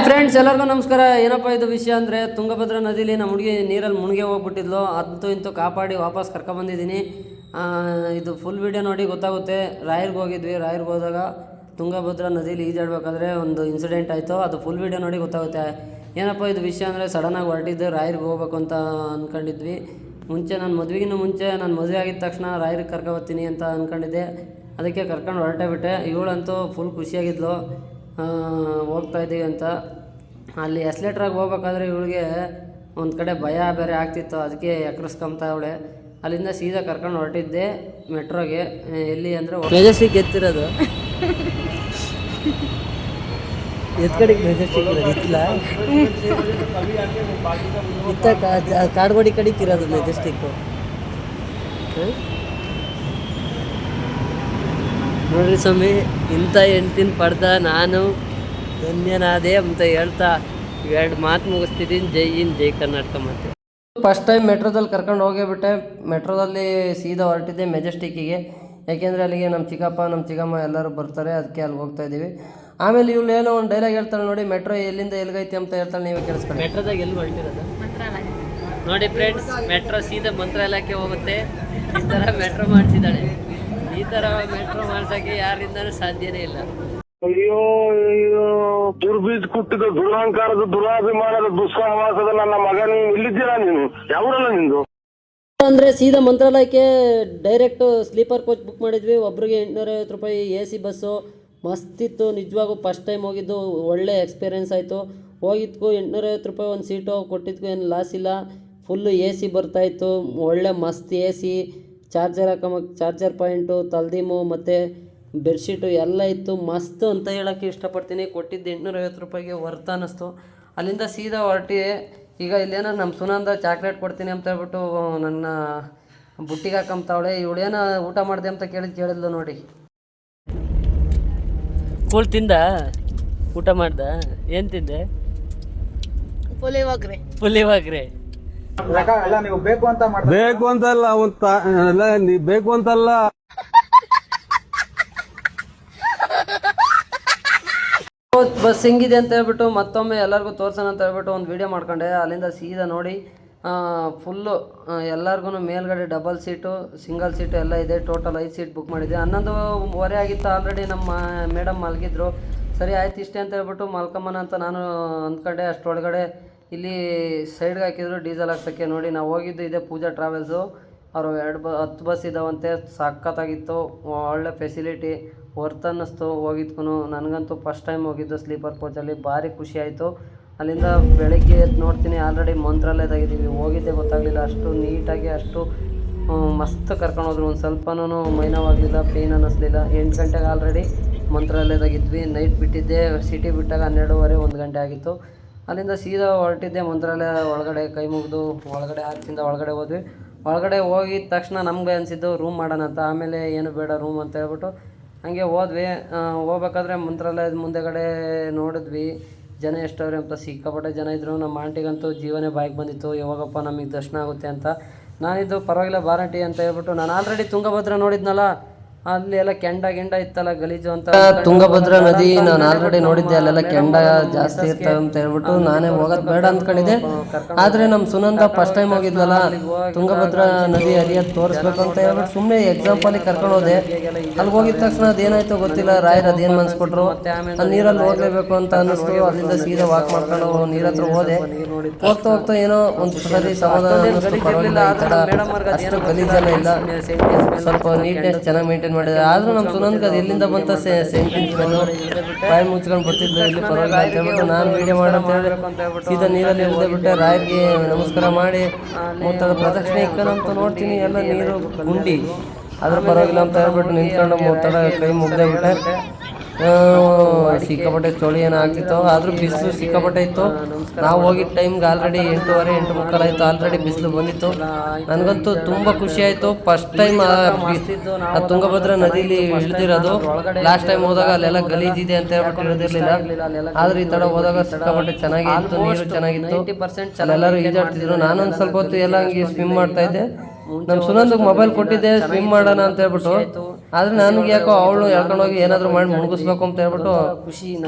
Friends, ಎಲ್ಲರಿಗೂ ನಮಸ್ಕಾರ. ಏನಪ್ಪ ಇದು ವಿಷಯ ಅಂದರೆ, ತುಂಗಭದ್ರಾ ನದಿಲಿ ನಮ್ಮ ಹುಡುಗಿ ನೀರಲ್ಲಿ ಮುಳುಗಿ ಹೋಗ್ಬಿಟ್ಟಿದ್ಲು. ಅಂತೂ ಇಂತೂ ಕಾಪಾಡಿ ವಾಪಸ್ ಕರ್ಕೊಬಂದಿದ್ದೀನಿ. ಇದು ಫುಲ್ ವೀಡಿಯೋ ನೋಡಿ ಗೊತ್ತಾಗುತ್ತೆ. ರಾಯರ್ಗೆ ಹೋಗಿದ್ವಿ. ರಾಯರ್ಗೆ ಹೋದಾಗ ತುಂಗಭದ್ರಾ ನದಿಲಿ ಈಜಾಡ್ಬೇಕಾದ್ರೆ ಒಂದು ಇನ್ಸಿಡೆಂಟ್ ಆಯಿತು. ಅದು ಫುಲ್ ವೀಡಿಯೋ ನೋಡಿ ಗೊತ್ತಾಗುತ್ತೆ. ಏನಪ್ಪ ಇದು ವಿಷಯ ಅಂದರೆ, ಸಡನ್ನಾಗಿ ಹೊರಟಿದ್ದೆ. ರಾಯರ್ಗೆ ಹೋಗ್ಬೇಕು ಅಂತ ಅಂದ್ಕೊಂಡಿದ್ವಿ. ನನ್ನ ಮದುವೆಗಿನ್ನೂ ಮುಂಚೆ ನಾನು ಮದುವೆ ಆಗಿದ ತಕ್ಷಣ ರಾಯರಿಗೆ ಕರ್ಕೊಬರ್ತೀನಿ ಅಂತ ಅಂದ್ಕೊಂಡಿದ್ದೆ. ಅದಕ್ಕೆ ಕರ್ಕೊಂಡು ಹೊರಟೇ ಬಿಟ್ಟೆ. ಇವಳಂತೂ ಫುಲ್ ಖುಷಿಯಾಗಿದ್ಲು ಹೋಗ್ತಾಯಿದ್ದೀವಿ ಅಂತ. ಅಲ್ಲಿ ಎಸ್ಲೇಟ್ರಾಗಿ ಹೋಗ್ಬೇಕಾದ್ರೆ ಇವಳಿಗೆ ಒಂದು ಕಡೆ ಭಯ ಬೇರೆ ಆಗ್ತಿತ್ತು. ಅದಕ್ಕೆ ಎಕ್ಕರಿಸ್ಕೊಂತಾವಳೆ. ಅಲ್ಲಿಂದ ಸೀದಾ ಕರ್ಕೊಂಡು ಹೊರಟಿದ್ದೆ ಮೆಟ್ರೋಗೆ. ಎಲ್ಲಿ ಅಂದರೆ ಮೆಜೆಸ್ಟಿಕ್ ಎತ್ತಿರೋದು. ಎತ್ಕಡೆಗೆ ಮೆಜೆಸ್ಟಿಕ್ ಇರೋದಿಲ್ಲ, ಇತ್ತ ಕಾಡ್ಗೋಡಿ ಕಡೆಗೆ ಇರೋದು ಮೆಜೆಸ್ಟಿಕ್ಕು. ನೋಡ್ರಿ ಸ್ವಾಮಿ, ಇಂಥ ಹೆಂಡ್ತಿನ ಪಡೆದ ನಾನು ಧನ್ಯನಾದೆ ಅಂತ ಹೇಳ್ತಾ ಎರಡು ಮಾತು ಮುಗಿಸ್ತಿದ್ದೀನಿ. ಜೈ ಹಿಂದ್, ಜೈ ಕರ್ನಾಟಕ ಮಾತು. ಫಸ್ಟ್ ಟೈಮ್ ಮೆಟ್ರೋದಲ್ಲಿ ಕರ್ಕೊಂಡು ಹೋಗಿಬಿಟ್ಟೆ. ಮೆಟ್ರೋದಲ್ಲಿ ಸೀದಾ ಹೊರಟಿದ್ದೆ ಮೆಜೆಸ್ಟಿಕ್ಕಿಗೆ. ಯಾಕೆಂದರೆ ಅಲ್ಲಿಗೆ ನಮ್ಮ ಚಿಕ್ಕಪ್ಪ ನಮ್ಮ ಚಿಕ್ಕಮ್ಮ ಎಲ್ಲರೂ ಬರ್ತಾರೆ. ಅದಕ್ಕೆ ಅಲ್ಲಿ ಹೋಗ್ತಾಯಿದ್ದೀವಿ. ಆಮೇಲೆ ಇವಳು ಏನೋ ಒಂದು ಡೈಲಾಗ್ ಹೇಳ್ತಾಳೆ ನೋಡಿ, ಮೆಟ್ರೋ ಎಲ್ಲಿಂದ ಎಲ್ಲಿಗೈತಿ ಅಂತ ಹೇಳ್ತಾಳೆ. ನೀವೇ ಕೇಳಿಸ್ಕೊಂಡು. ಮೆಟ್ರೋದಾಗ ಎಲ್ಲಿ ಹೊರಟಿರೋದು ನೋಡಿ ಫ್ರೆಂಡ್ಸ್. ಮೆಟ್ರೋ ಸೀದಾ ಮಂತ್ರಾಲಯಕ್ಕೆ ಹೋಗುತ್ತೆ. ಈ ಥರ ಮೆಟ್ರೋ ಮಾಡಿಸಿದ್ದಾಳೆ. ಈ ಥರ ಮೆಟ್ರೋ ಮಾಡ್ಸೋಕ್ಕೆ ಯಾರಿಂದನೂ ಸಾಧ್ಯನೇ ಇಲ್ಲ. ಅಯ್ಯೋ ದುರ್ಬೀಜ್ ಕುಟ್ಟಿದ ದುರಹಂಕಾರದ ದುರಾಭಿಮಾನದ ದುಸ್ಸಾಹವಾಸದ ನನ್ನ ಮಗ, ನೀನು ಇಲ್ಲಿದ್ದೀರಾ? ನೀನು ಯಾವೂರಲ್ಲ ನಿಂದು? ಅಂದರೆ ಸೀದಾ ಮಂತ್ರಾಲಯಕ್ಕೆ ಡೈರೆಕ್ಟು ಸ್ಲೀಪರ್ ಕೋಚ್ ಬುಕ್ ಮಾಡಿದ್ವಿ. ಒಬ್ರಿಗೆ 850 ರೂಪಾಯಿ. AC ಬಸ್ಸು ಮಸ್ತಿತ್ತು ನಿಜವಾಗೂ. ಫಸ್ಟ್ ಟೈಮ್ ಹೋಗಿದ್ದು, ಒಳ್ಳೆ ಎಕ್ಸ್ಪೀರಿಯೆನ್ಸ್ ಆಯಿತು. ಹೋಗಿದ್ಕು 850 ರೂಪಾಯಿ ಒಂದು ಸೀಟು ಕೊಟ್ಟಿದ್ಕು ಏನು ಲಾಸ್ ಇಲ್ಲ. ಫುಲ್ಲು AC ಬರ್ತಾಯಿತ್ತು. ಒಳ್ಳೆ ಮಸ್ತ್ AC. ಚಾರ್ಜರ್ ಚಾರ್ಜರ್ ಪಾಯಿಂಟು, ತಲ್ದೀಮು ಮತ್ತು ಬೆಡ್ಶೀಟು ಎಲ್ಲ ಇತ್ತು. ಮಸ್ತ್ ಅಂತ ಹೇಳೋಕ್ಕೆ ಇಷ್ಟಪಡ್ತೀನಿ. ಕೊಟ್ಟಿದ್ದು 850 ರೂಪಾಯಿಗೆ ವರ್ತ್ ಅನ್ನಿಸ್ತು. ಅಲ್ಲಿಂದ ಸೀದಾ ಹೊರಟಿ. ಈಗ ಇಲ್ಲೇನೋ ನಮ್ಮ ಸುನಂದ ಚಾಕ್ಲೇಟ್ ಕೊಡ್ತೀನಿ ಅಂತ ಹೇಳ್ಬಿಟ್ಟು ನನ್ನ ಬುಟ್ಟಿಗೆ ಹಾಕೊಂತಾವಳೆ. ಇವಳೇನೋ ಊಟ ಮಾಡಿದೆ ಅಂತ ಕೇಳಿದ್ಲು ನೋಡಿ. ಕೂಳ್ ತಿಂದ? ಊಟ ಮಾಡ್ದ? ಏನು ತಿಂದೆ? ಪುಳಿಯೋಗರೆ. ನೀವು ಬೇಕು ಅಂತ ಬೇಕು ಅಂತಲ್ಲ, ನೀವು ಬೇಕು ಅಂತಲ್ಲ. ಬಸ್ ಹೆಂಗಿದೆ ಅಂತ ಹೇಳ್ಬಿಟ್ಟು ಮತ್ತೊಮ್ಮೆ ಎಲ್ಲರಿಗೂ ತೋರ್ಸೋಣ ಅಂತ ಹೇಳ್ಬಿಟ್ಟು ಒಂದು ವೀಡಿಯೋ ಮಾಡ್ಕೊಂಡೆ. ಅಲ್ಲಿಂದ ಸೀದಾ ನೋಡಿ ಫುಲ್ಲು ಎಲ್ಲರಿಗೂ ಮೇಲ್ಗಡೆ ಡಬಲ್ ಸೀಟು, ಸಿಂಗಲ್ ಸೀಟು ಎಲ್ಲ ಇದೆ. ಟೋಟಲ್ 5 ಸೀಟ್ ಬುಕ್ ಮಾಡಿದ್ದೆ. 11:15 ಆಗಿತ್ತು. ಆಲ್ರೆಡಿ ನಮ್ಮ ಮೇಡಮ್ ಮಲಗಿದ್ರು. ಸರಿ ಆಯ್ತು ಇಷ್ಟೇ ಅಂತ ಹೇಳ್ಬಿಟ್ಟು ಮಲ್ಕೊಂಬನ ಅಂತ ನಾನು ಅಂದ್ಕೊಂಡೆ. ಅಷ್ಟರೊಳಗಡೆ ಇಲ್ಲಿ ಸೈಡ್ಗೆ ಹಾಕಿದ್ರು ಡೀಸೆಲ್ ಹಾಕ್ಸೋಕ್ಕೆ. ನೋಡಿ ನಾವು ಹೋಗಿದ್ದು ಇದೆ ಪೂಜಾ ಟ್ರಾವೆಲ್ಸು. ಅವರು 10 ಬಸ್ ಇದ್ದಾವಂತೆ. ಸಖತ್ತಾಗಿತ್ತು, ಒಳ್ಳೆ ಫೆಸಿಲಿಟಿ, ವರ್ತ್ ಅನ್ನಿಸ್ತು ಹೋಗಿದ್ಕು. ನನಗಂತೂ ಫಸ್ಟ್ ಟೈಮ್ ಹೋಗಿದ್ದು ಸ್ಲೀಪರ್ ಕೋಚಲ್ಲಿ. ಭಾರಿ ಖುಷಿ ಆಯಿತು. ಅಲ್ಲಿಂದ ಬೆಳಗ್ಗೆ ನೋಡ್ತೀನಿ ಆಲ್ರೆಡಿ ಮಂತ್ರಾಲಯದಾಗಿದ್ದೀವಿ. ಹೋಗಿದ್ದೆ ಗೊತ್ತಾಗಲಿಲ್ಲ. ಅಷ್ಟು ನೀಟಾಗಿ ಅಷ್ಟು ಮಸ್ತ್ ಕರ್ಕೊಂಡೋದ್ರು. ಒಂದು ಸ್ವಲ್ಪನೂ ಮೈನವಾಗಲಿಲ್ಲ, ಪೇಯ್ನ್ ಅನ್ನಿಸ್ಲಿಲ್ಲ. 8 ಗಂಟೆಗೆ ಆಲ್ರೆಡಿ ಮಂತ್ರಾಲಯದಾಗಿದ್ವಿ. ನೈಟ್ ಬಿಟ್ಟಿದ್ದೆ. ಸಿಟಿ ಬಿಟ್ಟಾಗ 12:30 1 ಗಂಟೆ ಆಗಿತ್ತು. ಅಲ್ಲಿಂದ ಸೀದಾ ಹೊರಟಿದ್ದೆ ಮಂತ್ರಾಲಯ ಒಳಗಡೆ. ಕೈ ಮುಗಿದು ಒಳಗಡೆ ಆರ್ಚಿಂದ ಒಳಗಡೆ ಹೋದ್ವಿ. ಒಳಗಡೆ ಹೋಗಿದ ತಕ್ಷಣ ನಮಗೆ ಅನಿಸಿದ್ದು ರೂಮ್ ಮಾಡೋಣ ಅಂತ. ಆಮೇಲೆ ಏನು ಬೇಡ ರೂಮ್ ಅಂತ ಹೇಳ್ಬಿಟ್ಟು ಹಾಗೆ ಹೋದ್ವಿ. ಹೋಗ್ಬೇಕಾದ್ರೆ ಮಂತ್ರಾಲಯದ ಮುಂದೆಗಡೆ ನೋಡಿದ್ವಿ ಜನ ಎಷ್ಟವ್ರೆ ಅಂತ. ಸಿಕ್ಕಾಪಟ್ಟೆ ಜನ ಇದ್ದರು. ನಮ್ಮ ಆಂಟಿಗಂತೂ ಜೀವನೇ ಬಾಯಿಗೆ ಬಂದಿತ್ತು, ಯಾವಾಗಪ್ಪ ನಮಗೆ ದರ್ಶನ ಆಗುತ್ತೆ ಅಂತ. ನಾನಿದ್ದು ಪರವಾಗಿಲ್ಲ ಬಾರಂಟಿ ಅಂತ ಹೇಳ್ಬಿಟ್ಟು, ನಾನು ಆಲ್ರೆಡಿ ತುಂಗಭದ್ರಾ ನೋಡಿದ್ನಲ್ಲ, ಅಲ್ಲಿ ಎಲ್ಲ ಕೆಂಡ ಇತ್ತಲ್ಲ ಗಲೀಜು ಅಂತ. ತುಂಗಭದ್ರಾ ನದಿ ನಾನು ಆಲ್ರೆಡಿ ನೋಡಿದ್ದೆ. ಅಲ್ಲೆಲ್ಲ ಕೆಂಡ ಜಾಸ್ತಿ ಇರ್ತವೆ ಅಂತ ಹೇಳ್ಬಿಟ್ಟು ನಾನೇ ಹೋಗೋದು ಬೇಡ ಅಂದ್ಕೊಂಡಿದ್ದೆ. ಆದರೆ ನಮ್ಮ ಸುನಂದ ಫಸ್ಟ್ ಟೈಮ್ ಹೋಗಿದ್ಲಲ್ಲ, ತುಂಗಭದ್ರಾ ನದಿ ಹರಿಯೋದು ತೋರಿಸ್ಬೇಕು ಅಂತ ಹೇಳ್ಬಿಟ್ಟು ಸುಮ್ಮನೆ ಎಕ್ಸಾಂಪಲಿಗೆ ಕರ್ಕೊಂಡು ಹೋದೆ. ಅಲ್ಲಿ ಹೋಗಿದ ತಕ್ಷಣ ಅದೇನಾಯ್ತೋ ಗೊತ್ತಿಲ್ಲ, ರಾಯರು ಅದೇನು ಮನ್ಸ್ಕೊಟ್ರು, ನೀರಲ್ಲಿ ಹೋಗ್ಲೇಬೇಕು ಅಂತ ಅನ್ನಿಸ್ತು. ಅಲ್ಲಿಂದ ಸೀದಾ ವಾಕ್ ಮಾಡ್ಕೊಂಡು ನೀರ ಹತ್ರ ಹೋದೆ. ಹೋಗ್ತಾ ಏನೋ ಒಂದು ಸರಿ ಸಮಾಧಾನ ಅಷ್ಟು ಗಲೀಜೆಲ್ಲ ಇಲ್ಲ. ಸ್ವಲ್ಪ ನೀಟ್ನೆಸ್ ಚೆನ್ನಾಗಿ ಮೇಂಟೈನ್ ಮಾಡಿದೆ. ಆದ್ರೂ ನಮ್ಮ ಸುನಂದ್ಗೆ ಅದು ಎಲ್ಲಿಂದ ಬಂತ ಸೆಂಟೆನ್ಸ್ ಬಾಯಿ ಮುಚ್ಕೊಂಡು ಬರ್ತಿದ್ದು. ಇಲ್ಲಿ ಪರವಾಗಿಲ್ಲ ಅಂತ ಹೇಳ್ಬಿಟ್ಟು ನಾನು ವೀಡಿಯೋ ಮಾಡಂತ ಹೇಳಿ ಸೀದಾ ನೀರಲ್ಲಿ ಇಳಿದೇ ಬಿಟ್ಟೆ. ರಾಯರಿಗೆ ನಮಸ್ಕಾರ ಮಾಡಿ ಮೊತ್ತದ ಪ್ರದಕ್ಷಿಣೆ ಇಕ್ಕನಂತ ನೋಡ್ತೀನಿ. ಎಲ್ಲ ನೀರು ಗುಂಡಿ, ಅದ್ರ ಪರವಾಗಿಲ್ಲ ಅಂತ ಹೇಳ್ಬಿಟ್ಟು ನಿಂತ್ಕೊಂಡು ಮೊತ್ತದ ಕೈ ಮುಗ್ದೇ ಬಿಟ್ಟೆ. ಸಿಕ್ಕಾಪಟ್ಟೆ ಚಳಿ ಏನೋ ಆಗ್ತಿತ್ತು. ಆದರೂ ಬಿಸಿಲು ಸಿಕ್ಕಾಪಟ್ಟೆ ಇತ್ತು. ನಾವು ಹೋಗಿದ್ದ ಟೈಮ್ಗೆ ಆಲ್ರೆಡಿ 8:30 8:45 ಆಯಿತು. ಆಲ್ರೆಡಿ ಬಿಸಿಲು ಬಂದಿತ್ತು. ನನಗಂತೂ ತುಂಬ ಖುಷಿ ಆಯಿತು. ಫಸ್ಟ್ ಟೈಮ್ ತುಂಗಭದ್ರಾ ನದಿಲಿ ಇಳಿದಿರೋದು. ಲಾಸ್ಟ್ ಟೈಮ್ ಹೋದಾಗ ಅಲ್ಲೆಲ್ಲ ಗಲೀಜಿದೆ ಅಂತ ಹೇಳ್ಬಿಟ್ಟು ಇಳಿದಿರಲಿಲ್ಲ. ಆದರೆ ಈ ಥರ ಹೋದಾಗ ಸಿಕ್ಕಾಪಟ್ಟೆ ಚೆನ್ನಾಗಿತ್ತು. ನೀರು ಚೆನ್ನಾಗಿತ್ತು. ಎಲ್ಲರೂ ಈಜಾಡ್ತಿದ್ರು. ನಾನೊಂದು ಸ್ವಲ್ಪ ಹೊತ್ತು ಎಲ್ಲ ಹಂಗೆ ಸ್ವಿಮ್ ಮಾಡ್ತಾಯಿದ್ದೆ. ನಮ್ಮ ಸುನಂದಗೆ ಮೊಬೈಲ್ ಕೊಟ್ಟಿದ್ದೆ ಸ್ವಿಮ್ ಮಾಡೋಣ ಅಂತ ಹೇಳ್ಬಿಟ್ಟು, ಆದ್ರೆ ನನಗೆ ಯಾಕೋ ಅವಳು ಹೇಳ್ಕೊಂಡೋಗಿ ಏನಾದ್ರು ಮಾಡಿ ಮುಳುಗಿಸ್ಬೇಕು ಅಂತ ಹೇಳ್ಬಿಟ್ಟು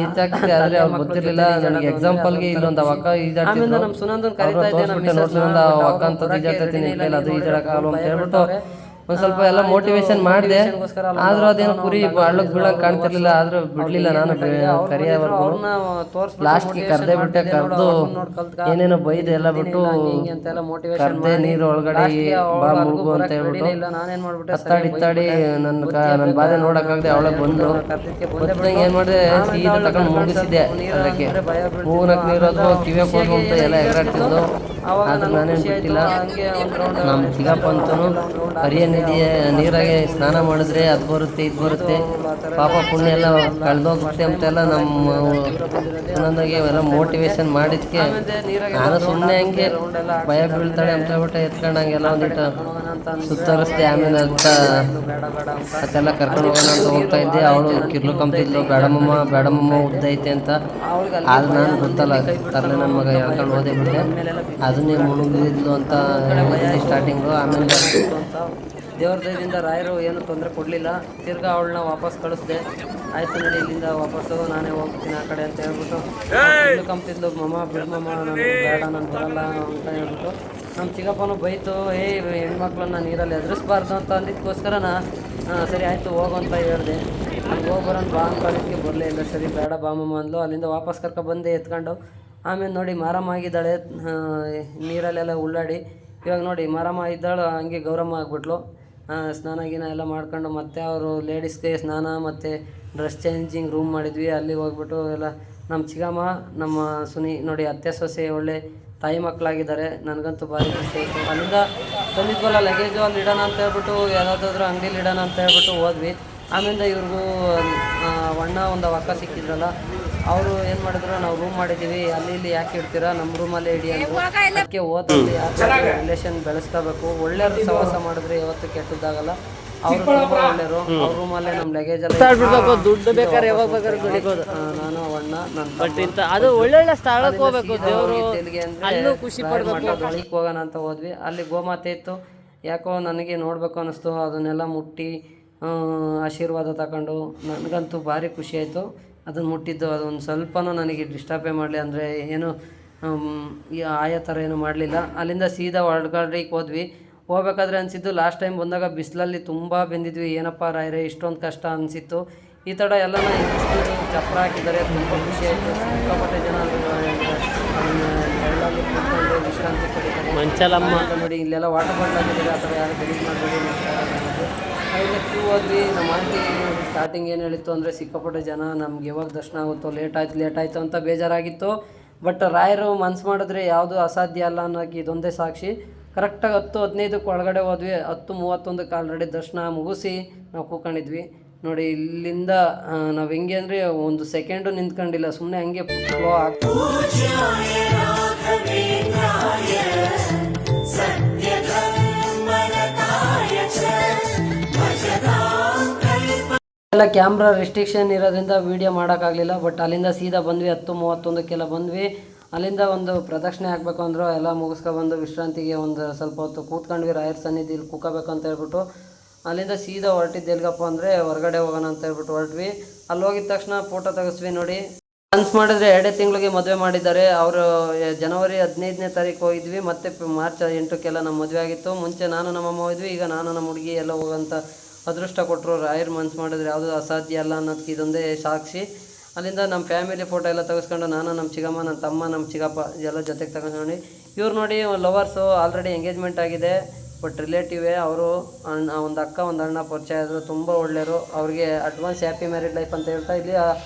ಕಿತ್ತಾಕ್ತಿದ್ದೆ. ಆದ್ರೆ ಅವ್ರು ಗೊತ್ತಿರ್ಲಿಲ್ಲ ನನಗೆ. ಎಕ್ಸಾಂಪಲ್ಗೆ ಇಲ್ಲೊಂದು ಅವಕ್ಕ ಈಜಾಡ್ತಿದ್ಲು, ನಮ್ಮ ಸುನಂದನ್ ಕರಿತಾ ಇದ್ದೆ, ನೋಡ್ ಸುನಂದ ಅವಕ್ಕ ಅಂತ ಈಜಾಡ್ತೀನಿ ಅದು ಈಜಾಡಕ್ಕಾಗಲ್ಲ ಅಂತ ಹೇಳ್ಬಿಟ್ಟು ಒಂದ್ ಸ್ವಲ್ಪ ಎಲ್ಲ ಮೋಟಿವೇಶನ್ ಮಾಡಿದೆ. ಆದ್ರೂ ಅದೇನು ಕುರಿ ಹಳ್ಳಕ್ ಬೀಳಂಗ್ ಕಾಣ್ತಿರ್ಲಿಲ್ಲ. ಆದ್ರೂ ಬಿಡ್ಲಿಲ್ಲ ನಾನು ಕರಿಯವರೆಗೂ. ಲಾಸ್ಟ್ಗೆ ಕರ್ದೆ ಬಿಟ್ಟೆ. ಕರ್ದು ಏನೇನೋ ಬೈದೆ ಎಲ್ಲ ಬಿಟ್ಟು ಕರ್ದೆ ನೀರು ಒಳಗಡೆ ಬಾ ಮುಳುಗು ಅಂತ ಹೇಳ್ಬಿಟ್ಟು ಹತ್ತಾಡಿ ನನ್ನ ಬಾಧೆ ನೋಡಕ್ಕಾಗದೆ ಅವಳೆ ಬಂದು ಬಂದಂಗೆ ಏನ್ ಮಾಡಿದೆ, ಸೀದಾ ತಗೊಂಡು ಮುಗಿಸಿದ್ದೆ. ಅದಕ್ಕೆ ಮೂಗನಕ್ ನೀರೋದು ಕಿವಿಯಕ್ ಹೋಗು ಅಂತ ಎಲ್ಲ ಎಗರಾಡ್ತಿದ್ದು. ಆದ್ರೆ ನಾನೇನು ಬಿಟ್ಟಿಲ್ಲ. ನಮ್ಮ ಚಿಗಪ್ಪ ಅಂತೂ ಹರಿಯ ನೀರಾಗೆ ಸ್ನಾನ ಮಾಡಿದ್ರೆ ಅದು ಬರುತ್ತೆ ಇದು ಬರುತ್ತೆ, ಪಾಪ ಪುಣ್ಯ ಎಲ್ಲ ಕಳೆದೋಗುತ್ತೆ ಅಂತೆಲ್ಲ ನಮ್ಮ ಸುನಂದಗೆ ಎಲ್ಲ ಮೋಟಿವೇಶನ್ ಮಾಡಿದ್ಕೆ ನಾನು ಸುಮ್ಮನೆ ಹಂಗೆ ಭಯ ಬೀಳ್ತಾಳೆ ಅಂತ ಹೇಳ್ಬಿಟ್ಟು ಎತ್ಕೊಂಡಂಗೆಲ್ಲ ಒಂದಿಟ್ಟು ಸುತ್ತರಿಸ್ದೆ. ಆಮೇಲೆ ಅದೆಲ್ಲ ಕರ್ಕೊಂಡು ಹೋಗೋಣ ಅಂತ ಹೋಗ್ತಾ ಇದ್ದೆ. ಅವಳು ಕಿರ್ಲು ಕಂಪ್ತಿದ್ಲು, ಬೇಡಮ್ಮಮ್ಮ ಉದ್ದೈತೆ ಅಂತ. ಆದ್ರೆ ನಾನು ಗೊತ್ತಲ್ಲ ತರಲೆ ನನ್ನ ಮಗ ಹೇಳ್ಕೊಂಡು ಹೋದೆ ಬಿಟ್ಟೆ. ಅದನ್ನೇ ಮುಳುಗಿದ್ಲು ಅಂತ ಸ್ಟಾರ್ಟಿಂಗು. ಆಮೇಲೆ ದೇವ್ರ ದಯದಿಂದ ರಾಯರು ಏನು ತೊಂದರೆ ಕೊಡಲಿಲ್ಲ. ತಿರ್ಗಾ ಅವಳನ್ನ ವಾಪಸ್ ಕಳಿಸ್ದೆ. ಆಯಿತು ನಡಿ ಇಲ್ಲಿಂದ ವಾಪಸ್ಸು, ನಾನೇ ಹೋಗ್ತೀನಿ ಆ ಕಡೆ ಅಂತ ಹೇಳ್ಬಿಟ್ಟು ಕಂಪ್ತಿದ್ಲು. ಮಮ್ಮ ಬಿಡಮ್ಮ, ನಾನು ಬೇಡ, ನಾನು ಬರಲ್ಲ ಅಂತ ಹೇಳ್ಬಿಟ್ಟು. ನಮ್ಮ ಚಿಕ್ಕಪ್ಪನೂ ಬೈತು, ಹೆಣ್ಮಕ್ಳನ್ನ ನೀರಲ್ಲಿ ಎದುರಿಸ್ಬಾರ್ದು ಅಂತ ಅಂದಿದ್ದಕ್ಕೋಸ್ಕರ ಸರಿ ಆಯಿತು ಹೋಗು ಅಂತ ಹೇಳಿದೆ. ಅಲ್ಲಿ ಹೋಗಿ ಬರೋಣ ಬಾ ಅಂದ್ಕೊಳ್ಳೋದಕ್ಕೆ ಬರಲೇ ಇಲ್ಲ. ಸರಿ ಬೇಡ ಬಾ ಮಮ್ಮ ಅಂದ್ಲು. ಅಲ್ಲಿಂದ ವಾಪಸ್ ಕರ್ಕೊಬಂದೆ ಎತ್ಕೊಂಡು. ಆಮೇಲೆ ನೋಡಿ ಮಾರಮ್ಮ ಆಗಿದ್ದಾಳೆ, ನೀರಲ್ಲೆಲ್ಲ ಉಳ್ಳಾಡಿ. ಇವಾಗ ನೋಡಿ ಮಾರಮ್ಮ ಇದ್ದಾಳು, ಹಂಗೆ ಗೌರಮ್ಮ ಆಗಿಬಿಟ್ಲು. ಸ್ನಾನ ಗೀನ ಎಲ್ಲ ಮಾಡ್ಕೊಂಡು ಮತ್ತೆ ಅವರು ಲೇಡೀಸ್ಗೆ ಸ್ನಾನ ಮತ್ತು ಡ್ರೆಸ್ ಚೇಂಜಿಂಗ್ ರೂಮ್ ಮಾಡಿದ್ವಿ. ಅಲ್ಲಿ ಹೋಗ್ಬಿಟ್ಟು ಎಲ್ಲ ನಮ್ಮ ಚಿಗಮ್ಮ ನಮ್ಮ ಸುನಿ ನೋಡಿ ಅತ್ತೆ ಸೊಸೆ ಒಳ್ಳೆ ತಾಯಿ ಮಕ್ಕಳಾಗಿದ್ದಾರೆ. ನನಗಂತೂ ಭಾರಿ ಖುಷಿ ಆಯಿತು. ಅಲ್ಲಿಂದ ತಂದಿದ್ವಲ್ಲ ಲಗೇಜು ಅಲ್ಲಿ ಇಡೋಣ ಅಂತ ಹೇಳ್ಬಿಟ್ಟು ಯಾವುದಾದ್ರೂ ಅಂಗಡಿಲಿ ಇಡೋಣ ಅಂತ ಹೇಳ್ಬಿಟ್ಟು ಹೋದ್ವಿ. ಆಮೇಲೆ ಇವ್ರಿಗೂ ಅಣ್ಣ ಒಂದು ಅವಕ್ಕ ಸಿಕ್ಕಿದ್ರಲ್ಲ, ಅವರು ಏನು ಮಾಡಿದ್ರು, ನಾವು ರೂಮ್ ಮಾಡಿದ್ದೀವಿ ಅಲ್ಲಿ ಇಲ್ಲಿ ಯಾಕೆ ಇಡ್ತೀರಾ, ನಮ್ಮ ರೂಮಲ್ಲೇ ಇಡಿ ಅಂದರು. ಅದಕ್ಕೆ ಓದಲ್ಲಿ ಯಾಕೆ ರಿಲೇಷನ್ ಬೆಳೆಸ್ಕೋಬೇಕು, ಒಳ್ಳೆಯವ್ರು ಸಹವಾಸ ಮಾಡಿದ್ರೆ ಯಾವತ್ತೂ ಕೆಟ್ಟದ್ದಾಗಲ್ಲ. ಅವರು ತುಂಬ ಒಳ್ಳೆಯವರು. ಅವ್ರ ರೂಮಲ್ಲೇ ನಮ್ಮ ಲಗೇಜ್ ಎಲ್ಲ ದುಡ್ಡು ಬೇಕಾದ್ರೆ ಯಾವಾಗ ಬೇಕಾದ್ರೆ ದುಡಿಬೋದು. ನಾನು ಅಣ್ಣ ನನ್ನ ಅದು ಒಳ್ಳೊಳ್ಳೆ ಸ್ಥಳಕ್ಕೆ ಹೋಗ್ಬೇಕು, ದೇವರು ಅಲ್ಲೂ ಖುಷಿ ಪಡ್ಬೇಕು. ಹೊಳಿಗೆ ಹೋಗೋಣ ಅಂತ ಹೋದ್ವಿ. ಅಲ್ಲಿ ಗೋಮಾತೆ ಇತ್ತು. ಯಾಕೋ ನನಗೆ ನೋಡಬೇಕು ಅನ್ನಿಸ್ತು. ಅದನ್ನೆಲ್ಲ ಮುಟ್ಟಿ ಆಶೀರ್ವಾದ ತಗೊಂಡು ನನಗಂತೂ ಭಾರಿ ಖುಷಿ ಆಯಿತು. ಅದನ್ನು ಮುಟ್ಟಿದ್ದು ಅದೊಂದು ಸ್ವಲ್ಪನೂ ನನಗೆ ಡಿಸ್ಟರ್ಬೇ ಮಾಡಲಿ ಅಂದರೆ ಏನು ಆಯಾ ಥರ ಏನೂ ಮಾಡಲಿಲ್ಲ. ಅಲ್ಲಿಂದ ಸೀದಾ ಒಳಗಡೆಗೆ ಹೋದ್ವಿ. ಹೋಗ್ಬೇಕಾದ್ರೆ ಅನಿಸಿದ್ದು ಲಾಸ್ಟ್ ಟೈಮ್ ಬಂದಾಗ ಬಿಸಿಲಲ್ಲಿ ತುಂಬ ಬೆಂದಿದ್ವಿ. ಏನಪ್ಪ ರಾಯರೇ ಇಷ್ಟೊಂದು ಕಷ್ಟ ಅನಿಸಿತ್ತು. ಈ ಥರ ಎಲ್ಲನ ಚಪ್ರ ಹಾಕಿದ್ದಾರೆ, ತುಂಬ ಖುಷಿ ಆಯಿತು. ಸಿಕ್ಕಾಪಟ್ಟೆ ಜನ ನೆರಳಲ್ಲಿ ಕೂತ್ಕೊಂಡು ವಿಶ್ರಾಂತಿ ಪಡಿತಾರೆ. ಮಂಚಲಮ್ಮ ನೋಡಿ ಇಲ್ಲೆಲ್ಲ ವಾಟರ್ ಬಾಟ್ಲ್ ಹಾಕಿದ್ದಾರೆ. ಆ ಥರ ಯಾರು ಗಲೀಜು ಮಾಡಬೇಡಿ. ಅಲ್ಲಿಂದ ಕ್ಯೂ ಹೋದ್ವಿ. ನಮ್ಮ ಆಂಟಿ ಸ್ಟಾರ್ಟಿಂಗ್ ಏನು ಹೇಳಿತ್ತು ಅಂದರೆ ಸಿಕ್ಕಾಪಟ್ಟೆ ಜನ, ನಮ್ಗೆ ಯಾವಾಗ ದರ್ಶನ ಆಗುತ್ತೋ ಲೇಟ್ ಆಯಿತು ಅಂತ ಬೇಜಾರಾಗಿತ್ತು. ಬಟ್ ರಾಯರು ಮನ್ಸು ಮಾಡಿದ್ರೆ ಯಾವುದು ಅಸಾಧ್ಯ ಅಲ್ಲ ಅನ್ನೋಕ್ಕೆ ಇದೊಂದೇ ಸಾಕ್ಷಿ. ಕರೆಕ್ಟಾಗಿ 10:15 ಒಳಗಡೆ ಹೋದ್ವಿ. 10:31 ಆಲ್ರೆಡಿ ದರ್ಶನ ಮುಗಿಸಿ ನಾವು ಕೂತ್ಕೊಂಡಿದ್ವಿ. ನೋಡಿ ಇಲ್ಲಿಂದ ನಾವು ಹೆಂಗೆ ಅಂದರೆ ಒಂದು ಸೆಕೆಂಡು ನಿಂತ್ಕೊಂಡಿಲ್ಲ, ಸುಮ್ಮನೆ ಹಂಗೆ ಫ್ಲೋ ಆಗ್ತದೆ. ಎಲ್ಲ ಕ್ಯಾಮ್ರಾ ರೆಸ್ಟ್ರಿಕ್ಷನ್ ಇರೋದ್ರಿಂದ ವೀಡಿಯೋ ಮಾಡೋಕ್ಕಾಗಲಿಲ್ಲ. ಬಟ್ ಅಲ್ಲಿಂದ ಸೀದಾ ಬಂದ್ವಿ. 10:31 ಬಂದ್ವಿ. ಅಲ್ಲಿಂದ ಒಂದು ಪ್ರದಕ್ಷಿಣೆ ಹಾಕಬೇಕು ಅಂದರು. ಎಲ್ಲ ಮುಗಿಸ್ಕೊಬಂದು ವಿಶ್ರಾಂತಿಗೆ ಒಂದು ಸ್ವಲ್ಪ ಹೊತ್ತು ಕೂತ್ಕೊಂಡ್ವಿ. ರಾಯರ ಸನ್ನಿಧಿಲಿ ಕೂಕೋಬೇಕು ಅಂತ ಹೇಳ್ಬಿಟ್ಟು ಅಲ್ಲಿಂದ ಸೀದಾ ಹೊರಟಿದ್ದು ಎಲ್ಗಪ್ಪ ಅಂದರೆ ಹೊರಗಡೆ ಹೋಗೋಣ ಅಂತ ಹೇಳ್ಬಿಟ್ಟು ಹೊರಟ್ವಿ. ಅಲ್ಲಿ ಹೋಗಿದ ತಕ್ಷಣ ಫೋಟೋ ತೆಗೆಸ್ವಿ. ನೋಡಿ ಮನ್ಸ್ ಮಾಡಿದ್ರೆ 2 ತಿಂಗಳಿಗೆ ಮದುವೆ ಮಾಡಿದ್ದಾರೆ. ಅವರು ಜನವರಿ 15ನೇ ತಾರೀಕು ಹೋಗಿದ್ವಿ. ಮತ್ತು ಮಾರ್ಚ್ 8ಕ್ಕೆಲ್ಲ ನಮ್ಮ ಮದುವೆ ಆಗಿತ್ತು. ಮುಂಚೆ ನಾನು ನಮ್ಮಮ್ಮ ಹೋದ್ವಿ. ಈಗ ನಾನು ನಮ್ಮ ಹುಡುಗಿ ಎಲ್ಲ ಹೋಗೋಂಥ ಅದೃಷ್ಟ ಕೊಟ್ಟರು. ರಾಯರ್ ಮನ್ಸು ಮಾಡಿದ್ರೆ ಯಾವುದೂ ಅಸಾಧ್ಯ ಅಲ್ಲ ಅನ್ನೋದಕ್ಕೆ ಇದೊಂದೇ ಸಾಕ್ಷಿ. ಅಲ್ಲಿಂದ ನಮ್ಮ ಫ್ಯಾಮಿಲಿ ಫೋಟೋ ಎಲ್ಲ ತೆಗೆಸ್ಕೊಂಡು ನಾನು ನಮ್ಮ ಚಿಗಮ್ಮ, ನನ್ನ ತಮ್ಮ, ನಮ್ಮ ಚಿಗಪ್ಪ ಎಲ್ಲ ಜೊತೆಗೆ ತಗೊಂಡು ಇವ್ರು ನೋಡಿ ಲವರ್ಸು. ಆಲ್ರೆಡಿ ಎಂಗೇಜ್ಮೆಂಟ್ ಆಗಿದೆ. ಬಟ್ ರಿಲೇಟಿವೇ ಅವರು. ಒಂದು ಅಕ್ಕ ಒಂದು ಅಣ್ಣ ಪರಿಚಯ ಆದರು. ತುಂಬ ಒಳ್ಳೆಯವರು. ಅವ್ರಿಗೆ ಅಡ್ವಾನ್ಸ್ ಹ್ಯಾಪಿ ಮ್ಯಾರಿಡ್ ಲೈಫ್ ಅಂತ ಹೇಳ್ತಾ ಇಲ್ಲಿ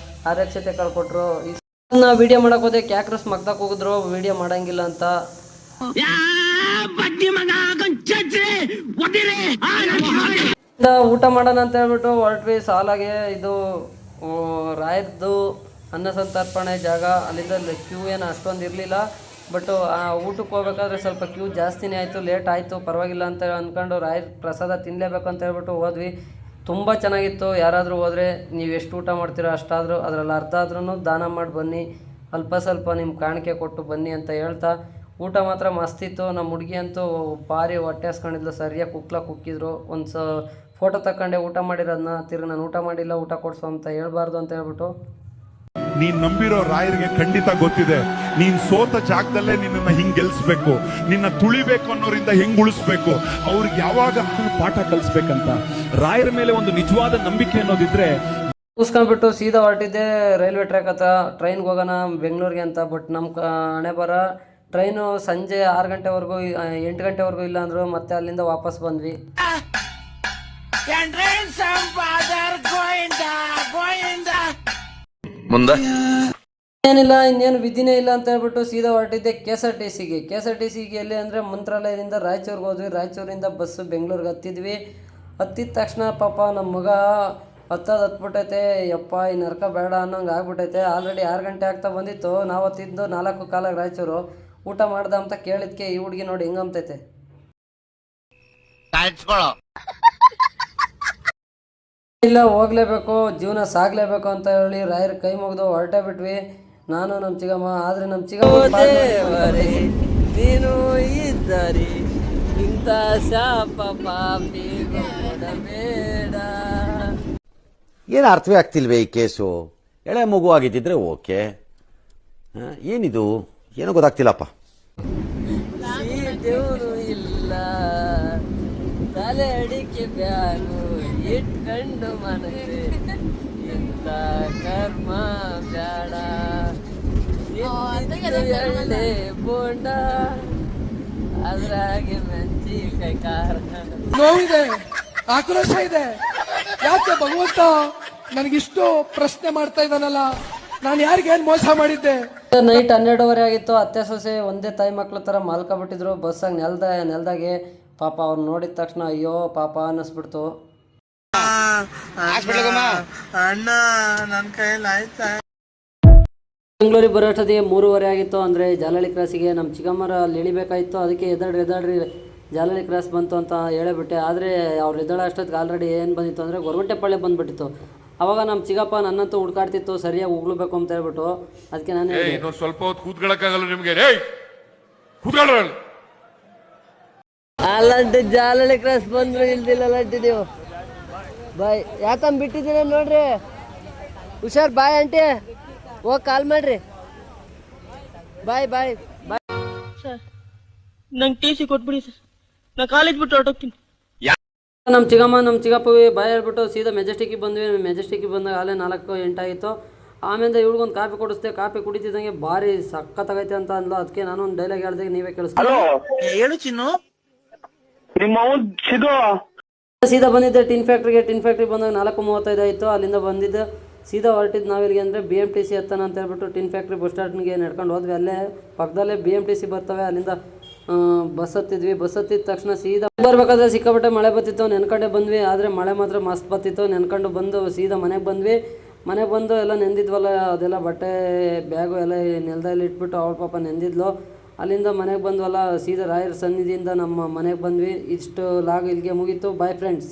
ಆರಕ್ಷತೆ ಕಳ್ಕೊಟ್ರು. ಇದನ್ನ ವೀಡಿಯೋ ಮಾಡೋಕೆ ಹೋದೆ. ಕ್ಯಾಕ್ರಸ್ ಮಗ್ದಕ್ಕೆ ಹೋಗಿದ್ರು ವೀಡಿಯೋ ಮಾಡೋಂಗಿಲ್ಲ ಅಂತ. ಊಟ ಮಾಡೋಣ ಅಂತ ಹೇಳ್ಬಿಟ್ಟು ಹೊರಟ್ವಿ ಸಾಲಾಗೆ. ಇದು ರಾಯರ್ದು ಅನ್ನ ಸಂತರ್ಪಣೆ ಜಾಗ. ಅಲ್ಲಿಂದ ಕ್ಯೂ ಏನು ಅಷ್ಟೊಂದು ಇರಲಿಲ್ಲ. ಬಟ್ ಆ ಊಟಕ್ಕೆ ಹೋಗ್ಬೇಕಾದ್ರೆ ಸ್ವಲ್ಪ ಕ್ಯೂ ಜಾಸ್ತಿನೇ ಆಯಿತು. ಲೇಟ್ ಆಯಿತು, ಪರವಾಗಿಲ್ಲ ಅಂತ ಅಂದ್ಕೊಂಡು ರಾಯರ್ ಪ್ರಸಾದ ತಿನ್ನಲೇಬೇಕು ಅಂತ ಹೇಳ್ಬಿಟ್ಟು ಹೋದ್ವಿ. ತುಂಬ ಚೆನ್ನಾಗಿತ್ತು. ಯಾರಾದರೂ ಹೋದರೆ ನೀವು ಎಷ್ಟು ಊಟ ಮಾಡ್ತೀರೋ ಅಷ್ಟಾದರೂ ಅದರಲ್ಲಿ ಅರ್ಧ ಆದ್ರೂ ದಾನ ಮಾಡಿ ಬನ್ನಿ, ಅಲ್ಪ ಸ್ವಲ್ಪ ನಿಮ್ಮ ಕಾಣಿಕೆ ಕೊಟ್ಟು ಬನ್ನಿ ಅಂತ ಹೇಳ್ತಾ ಊಟ ಮಾತ್ರ ಮಸ್ತಿತ್ತು. ನಮ್ಮ ಹುಡುಗಿ ಅಂತೂ ಭಾರಿ ಹೊಟ್ಟೆ ಹಸ್ಕೊಂಡಿದ್ಲು, ಸರಿಯಾಗಿ ಕುಕ್ಕಿದ್ರು. ಒಂದು ಫೋಟೋ ತಗೊಂಡೆ ಊಟ ಮಾಡಿರೋದನ್ನ. ತಿರ್ಗಿ ನಾನು ಊಟ ಮಾಡಿಲ್ಲ, ಊಟ ಕೊಡ್ಸು ಅಂತ ಹೇಳ್ಬಾರ್ದು ಅಂತ ಹೇಳ್ಬಿಟ್ಟು. ನೀನ್ ನಂಬಿರೋ ರಾಯರಿಗೆ ಖಂಡಿತ ಗೊತ್ತಿದೆ, ನೀನ್ ಸೋತ ಜಾಗದಲ್ಲೇ ನಿನ್ನ ಹಿಂಗ್ ಗೆಲ್ಸ್ಬೇಕು, ನಿನ್ನ ತುಳಿಬೇಕು ಅನ್ನೋರಿಂದ ಹೆಂಗ್ ಉಳಿಸ್ಬೇಕು, ಅವ್ರಿಗೆ ಯಾವಾಗ ಪಾಠ ಕಲಿಸ್ಬೇಕಂತ ರಾಯರ ಮೇಲೆ ಒಂದು ನಿಜವಾದ ನಂಬಿಕೆ ಅನ್ನೋದಿದ್ರೆ ಕೂಸ್ಕೊಂಡ್ಬಿಟ್ಟು ಸೀದಾ ಹೊರಟಿದ್ದೆ ರೈಲ್ವೆ ಟ್ರ್ಯಾಕ್ ಹತ್ರ. ಟ್ರೈನ್ಗೆ ಹೋಗೋಣ ಬೆಂಗಳೂರಿಗೆ ಅಂತ. ಬಟ್ ನಮ್ಮ ಹಣೆ ಬರ ಟ್ರೈನು ಸಂಜೆ 6 ಗಂಟೆವರೆಗೂ 8 ಗಂಟೆವರೆಗೂ ಇಲ್ಲ ಅಂದರು. ಮತ್ತೆ ಅಲ್ಲಿಂದ ವಾಪಸ್ ಬಂದ್ವಿ. ಮುಂದೆ ಏನಿಲ್ಲ, ಇನ್ನೇನು ವಿಧಿನೇ ಇಲ್ಲ ಅಂತ ಹೇಳ್ಬಿಟ್ಟು ಸೀದಾ ಹೊರಟಿದ್ದೆ KSRTCಗೆ. KSRTCಗೆ ಎಲ್ಲಿ ಅಂದರೆ ಮಂತ್ರಾಲಯದಿಂದ ರಾಯಚೂರಿಗೆ ಹೋದ್ವಿ. ರಾಯಚೂರಿಂದ ಬಸ್ಸು ಬೆಂಗಳೂರಿಗೆ ಹತ್ತಿದ್ವಿ. ಹತ್ತಿದ ತಕ್ಷಣ ಪಾಪ ನಮ್ಮ ಮಗ ಹತ್ಬಿಟ್ಟೈತೆ. ಯಪ್ಪ ಈ ನರ್ಕ ಬೇಡ ಅನ್ನೋಂಗೆ ಆಗ್ಬಿಟ್ಟೈತೆ. ಆಲ್ರೆಡಿ 6 ಗಂಟೆ ಆಗ್ತಾ ಬಂದಿತ್ತು. ನಾವು ಹತ್ತಿದ್ದು 4 ಕಾಲಾಗ ರಾಯಚೂರು. ಊಟ ಮಾಡ್ದ ಅಂತ ಕೇಳಿದ್ಕೆ ಈ ಹುಡುಗಿ ನೋಡಿ ಹೆಂಗಂತೈತೆ. ಇಲ್ಲ ಹೋಗ್ಲೇಬೇಕು, ಜೀವನ ಸಾಗ್ಲೇಬೇಕು ಅಂತ ಹೇಳಿ ರಾಯರ್ ಕೈ ಮುಗಿದು ಹೊರಟೇ ಬಿಟ್ವಿ, ನಾನು ನಮ್ಮ ಚಿಗಮ್ಮ. ಆದ್ರೆ ನಮ್ಮ ಚಿಗಮ್ಮ ನೀನು ಇದ್ದರೆ ಇಂಥ ಶಾಪ ಪಾಪಿ ಬೇಡ. ಏನು ಅರ್ಥವೇ ಆಗ್ತಿಲ್ವೇ ಈ ಕೇಸು? ಎಳೆ ಮಗು ಆಗಿದ್ದಿದ್ರೆ ಓಕೆ, ಏನಿದು ಏನೋ ಗೊತ್ತಾಗ್ತಿಲ್ಲಪ್ಪ. ದೇವರು ಇಲ್ಲ, ತಲೆ ಅಡಿಕೆ ಬ್ಯಾಗು ಇಟ್ಕಂಡು ಮನಸ್ಸೆ ಇಂಥ ಕರ್ಮ ಬ್ಯಾಡ. ಎಳ್ಳೆ ಬೋಂಡ ಅದ್ರಾಗೆ ಮೆಣಸಿನಕಾಯಿ ಖಾರ. ನೋವಿದೆ, ಆಕ್ರೋಶ ಇದೆ. ಯಾಕೆ ಭಗವಂತ ನನಗಿಷ್ಟು ಪ್ರಶ್ನೆ ಮಾಡ್ತಾ ಇದ್ದಾನಲ್ಲ, ನಾನು ಯಾರಿಗೇನು ಮೋಸ ಮಾಡಿದ್ದೆ? ನೈಟ್ 12:30 ಆಗಿತ್ತು. ಅತ್ತೆ ಸೊಸೆ ಒಂದೇ ತಾಯಿ ಮಕ್ಳ ಥರ ಮಾಲ್ಕೊಬಿಟ್ಟಿದ್ರು ಬಸ್ಸಾಗ ನೆಲ್ದಾಗೆ. ಪಾಪ ಅವ್ರು ನೋಡಿದ ತಕ್ಷಣ ಅಯ್ಯೋ ಪಾಪ ಅನ್ನಿಸ್ಬಿಡ್ತು. ಬೆಂಗಳೂರಿಗೆ ಬರೋಷ್ಟೊತ್ತಿಗೆ 3:30 ಆಗಿತ್ತು. ಅಂದರೆ ಜಾಲಹಳ್ಳಿ ಕ್ರಾಸಿಗೆ ನಮ್ಮ ಚಿಕ್ಕಮ್ಮರ ಅಲ್ಲಿ ಇಳಿಬೇಕಾಯಿತು. ಅದಕ್ಕೆ ಎದ್ದಾಡ್ರಿ ಜಾಲಹಳ್ಳಿ ಕ್ರಾಸ್ ಬಂತು ಅಂತ ಹೇಳೇಬಿಟ್ಟೆ. ಆದರೆ ಅವ್ರು ಎದ್ದಾಳ ಅಷ್ಟೊತ್ತಿಗೆ ಆಲ್ರೆಡಿ ಏನು ಬಂದಿತ್ತು ಅಂದರೆ ಗೊರಗುಂಟೆಪಾಳ್ಯ ಬಂದುಬಿಟ್ಟಿತ್ತು. ಅವಾಗ ನಮ್ಮ ಚಿಕ್ಕಪ್ಪ ನನ್ನಂತೂ ಹುಡ್ಕಾಡ್ತಿತ್ತು ಸರಿಯಾಗಿ ಉಗ್ಳಬೇಕು ಅಂತ ಹೇಳ್ಬಿಟ್ಟು. ಅದಕ್ಕೆ ನಾನು ಸ್ವಲ್ಪ ಹೊತ್ತು ಕೂತ್ಕೊಳ್ಳಕ್ಕಾಗಲ್ಲ ನಿಮ್ಗೆ, ಅಲ್ಲಂಟು ಜಾಲಹಳ್ಳಿ ಕ್ರಾಸ್ ಬಂದ್ರು ಇಲ್ದಿಲ್ಲ ಅಲ್ಲಂಟಿ ನೀವು. ಬಾಯ್ ಯಾಕಂದ್ ಬಿಟ್ಟಿದ್ದೀರ ನೋಡ್ರಿ, ಹುಷಾರ್. ಬಾಯ್ ಆಂಟಿ, ಹೋಗಿ ಕಾಲ್ ಮಾಡ್ರಿ. ಬಾಯ್ ಬಾಯ್ ಬಾಯ್. ಸರ್ ನಂಗೆ ಟಿ ಸಿ ಕೊಟ್ಬಿಡಿ ಸರ್, ನಾ ಕಾಲೇಜ್ ಬಿಟ್ಟು ಹೊರಟೋಗ್ತೀನಿ. ನಮ್ಮ ಚಿಕ್ಕಪ್ಪ ಬಾಯ್ ಹೇಳ್ಬಿಟ್ಟು ಸೀದಾ ಮೆಜೆಸ್ಟಿಕ್ಗೆ ಬಂದ್ವಿ. ಮೆಜೆಸ್ಟಿಕ್ಗೆ ಬಂದಾಗ ಅಲ್ಲೇ 4:08 ಆಗಿತ್ತು. ಆಮೇಲೆ ಇವ್ರಿಗೊಂದು ಕಾಫಿ ಕೊಡಿಸ್ದೆ. ಕಾಫಿ ಕುಡಿತಿದ್ದಂಗೆ ಭಾರಿ ಸಖತ್ತಾಗೈತೆ ಅಂತ ಅಂದ್ಲು. ಅದಕ್ಕೆ ನಾನು ಒಂದು ಡೈಲಾಗ್ ಹೇಳ್ದೆ, ನೀವೇ ಕೇಳಿಸ್ತೀನಿ. ಹೇಳು ಚಿನ್ನು. ಸೀದಾ ಬಂದಿದ್ದೆ ಟಿನ್ ಫ್ಯಾಕ್ಟ್ರಿ ಬಂದಾಗ 4:35 ಆಯಿತು. ಅಲ್ಲಿಂದ ಬಂದಿದ್ದೆ ಸೀದಾ ಹೊರಟಿದ್ದು ನಾವಿಲ್ಲಿಗೆ ಅಂದರೆ BMTC ಹತ್ತಾನ ಅಂತ ಹೇಳ್ಬಿಟ್ಟು ಟಿನ್ ಫ್ಯಾಕ್ಟ್ರಿ ಬಸ್ ಸ್ಟ್ಯಾಂಡ್ಗೆ ನಡ್ಕೊಂಡು ಹೋದ್ವಿ. ಅಲ್ಲೇ ಪಕ್ಕದಲ್ಲೇ BMTC ಬರ್ತವೆ, ಅಲ್ಲಿಂದ ಬಸ್ ಹತ್ತಿದ್ವಿ. ಬಸ್ ಹತ್ತಿದ ತಕ್ಷಣ ಸೀದಾ ಬರ್ಬೇಕಾದ್ರೆ ಸಿಕ್ಕಾಪಟ್ಟೆ ಮಳೆ ಬರ್ತಿತ್ತು. ನೆನ್ಕೊಂಡೆ ಬಂದ್ವಿ. ಆದರೆ ಮಳೆ ಮಾತ್ರ ಮಸ್ತ್ ಬರ್ತಿತ್ತು. ನೆನ್ಕೊಂಡು ಬಂದು ಸೀದಾ ಮನೆಗೆ ಬಂದ್ವಿ. ಮನೆಗೆ ಬಂದು ಎಲ್ಲ ನೆಂದಿದ್ವಲ್ಲ, ಅದೆಲ್ಲ ಬಟ್ಟೆ ಬ್ಯಾಗು ಎಲ್ಲ ನೆಲದಲ್ಲಿ ಇಟ್ಬಿಟ್ಟು ಅವಳ ಪಾಪ ನೆಂದಿದ್ಲು. ಅಲ್ಲಿಂದ ಮನೆಗೆ ಬಂದ್ವಲ್ಲ, ಸೀದಾ ರಾಯರ ಸನ್ನಿಧಿಯಿಂದ ನಮ್ಮ ಮನೆಗೆ ಬಂದ್ವಿ. ಇಷ್ಟು ಲಾಗ್ ಇಲ್ಲಿಗೆ ಮುಗೀತು. Bye friends.